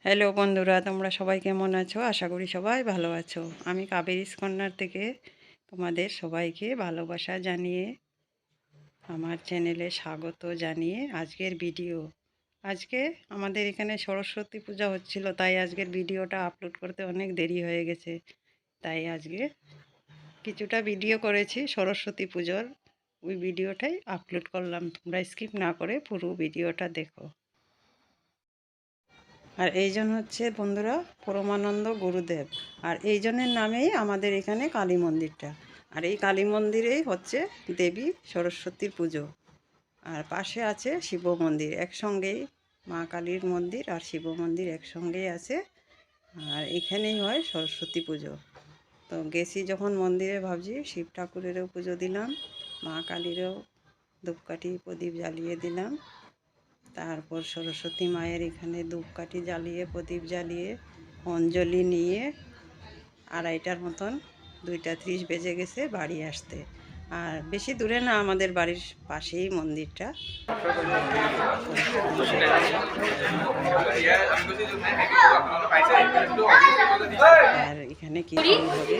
Hello বন্ধুরা, তোমরা সবাই কেমন আছো? আশা করি সবাই ভালো আছো। আমি কাবেরীস কর্নার থেকে তোমাদের সবাইকে ভালোবাসা জানিয়ে আমার চ্যানেলে স্বাগত জানিয়ে আজকের ভিডিও। আজকে আমাদের এখানে সরস্বতী পূজা হচ্ছিল, তাই আজকের ভিডিওটা আপলোড করতে অনেক দেরি হয়ে গেছে। তাই আজকে কিছুটা ভিডিও করেছি সরস্বতী পুজোর, ওই ভিডিওটাই আপলোড করলাম। তোমরা স্কিপ না করে পুরো ভিডিওটা দেখো। আর এইজন হচ্ছে বন্ধুরা পরমানন্দ গুরুদেব, আর এইজনের নামেই আমাদের এখানে কালী মন্দিরটা। আর এই কালী মন্দিরেই হচ্ছে দেবী সরস্বতীর পুজো। আর পাশে আছে শিব মন্দির, একসঙ্গেই মা কালীর মন্দির আর শিব মন্দির একসঙ্গেই আছে। আর এখানেই হয় সরস্বতী পুজো। তো গেছি যখন মন্দিরে, ভাবছি শিব ঠাকুরেরও পুজো দিলাম, মা কালীরও ধূপকাঠি প্রদীপ জ্বালিয়ে দিলাম। তারপর সরস্বতী মায়ের এখানে ধূপকাঠি জ্বালিয়ে প্রদীপ জ্বালিয়ে অঞ্জলি নিয়ে 2:30টার মতন, 2:30 বেজে গেছে বাড়ি আসতে। আর বেশি দূরে না, আমাদের বাড়ির পাশেই মন্দিরটা। আর এখানে কি হবে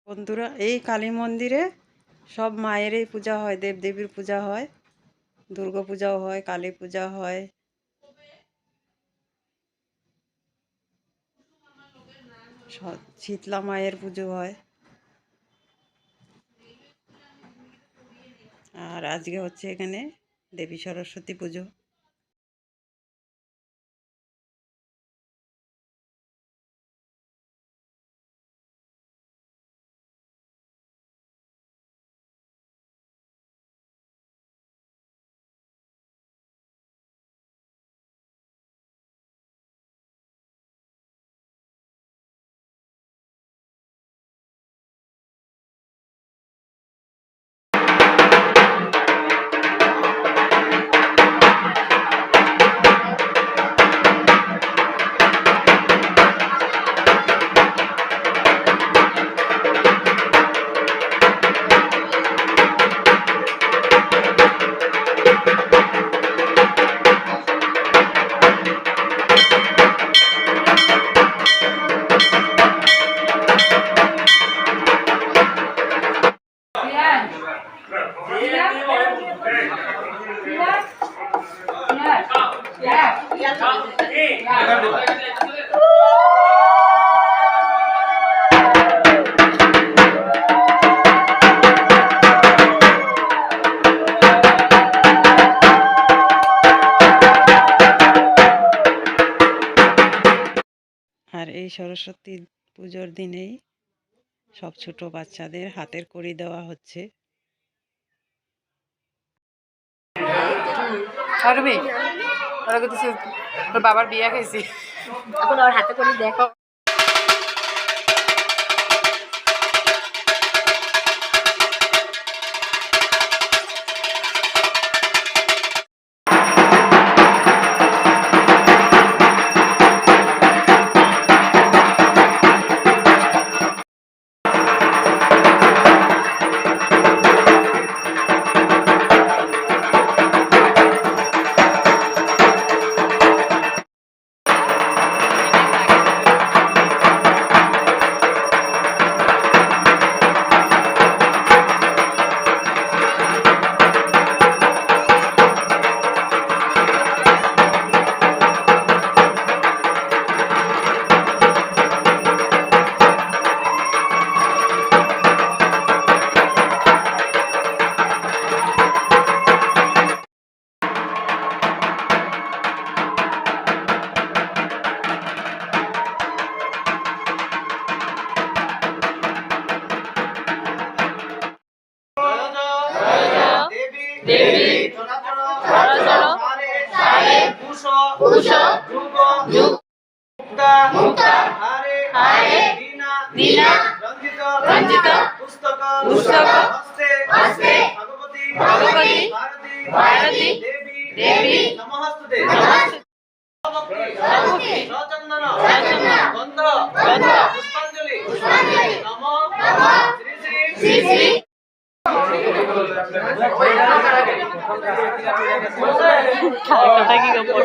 বন্ধুরা, এই কালী মন্দিরে সব মায়েরই পূজা হয়, দেবদেবীর পূজা হয়, দুর্গা পূজাও হয়, কালী পূজা হয়, শীতলা মায়ের পুজো হয়। আর আজকে হচ্ছে এখানে দেবী সরস্বতী পুজো। আর এই সরস্বতী পুজোর দিনেই সব ছোট বাচ্চাদের হাতের কড়ি দেওয়া হচ্ছে। বাবার বিয়া খাইছি, এখন ওর হাতে কড়ি দেখো।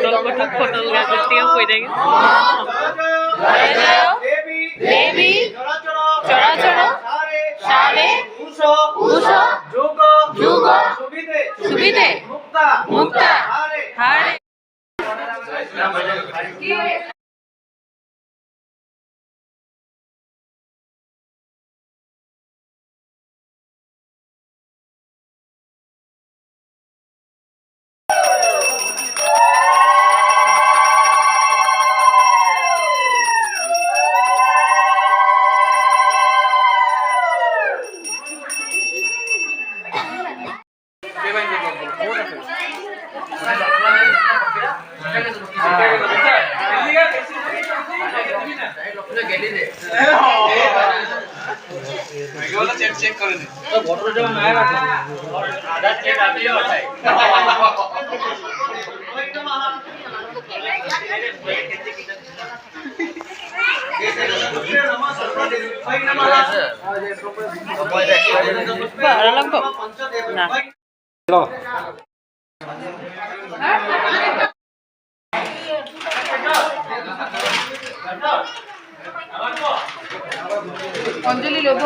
পটল গাছের থেকে পড়ে গেছে। দেবী চরাচর সারে যুগ সুবিধে মুক্তা হারে। चेक कर दे ভালো লাগবে না। অঞ্জলি লোভ